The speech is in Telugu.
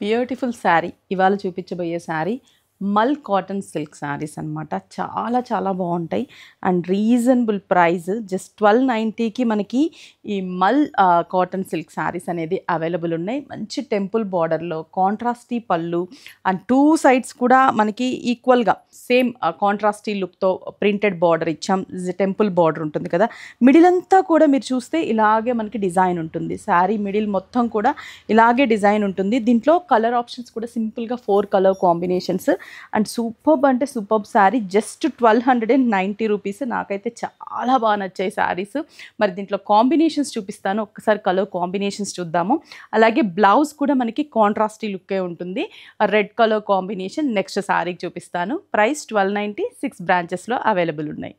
బ్యూటిఫుల్ శారీ ఇవాళ చూపించబోయే శారీ మల్ కాటన్ సిల్క్ శారీస్ అనమాట. చాలా చాలా బాగుంటాయి అండ్ రీజనబుల్ ప్రైస్. జస్ట్ 1290కి మనకి ఈ మల్ కాటన్ సిల్క్ శారీస్ అనేది అవైలబుల్ ఉన్నాయి. మంచి టెంపుల్ బార్డర్లో కాంట్రాస్టీ పళ్ళు అండ్ టూ సైడ్స్ కూడా మనకి ఈక్వల్గా సేమ్ కాంట్రాస్టీ లుక్తో ప్రింటెడ్ బార్డర్ ఇచ్చాం. టెంపుల్ బార్డర్ ఉంటుంది కదా, మిడిల్ అంతా కూడా మీరు చూస్తే ఇలాగే మనకి డిజైన్ ఉంటుంది. శారీ మిడిల్ మొత్తం కూడా ఇలాగే డిజైన్ ఉంటుంది. దీంట్లో కలర్ ఆప్షన్స్ కూడా సింపుల్గా 4 కలర్ కాంబినేషన్స్ అండ్ సూపర్బ్ అంటే సూపర్బ్ శారీ. Just 1290 rupees. నాకైతే చాలా బాగా నచ్చాయి శారీస్. మరి దీంట్లో కాంబినేషన్స్ చూపిస్తాను, ఒక్కసారి కలర్ కాంబినేషన్స్ చూద్దాము. అలాగే బ్లౌజ్ కూడా మనకి కాంట్రాస్టీ లుక్కే ఉంటుంది, రెడ్ కలర్ కాంబినేషన్. నెక్స్ట్ శారీకి చూపిస్తాను. ప్రైస్ 1290, 6 బ్రాంచెస్లో అవైలబుల్ ఉన్నాయి.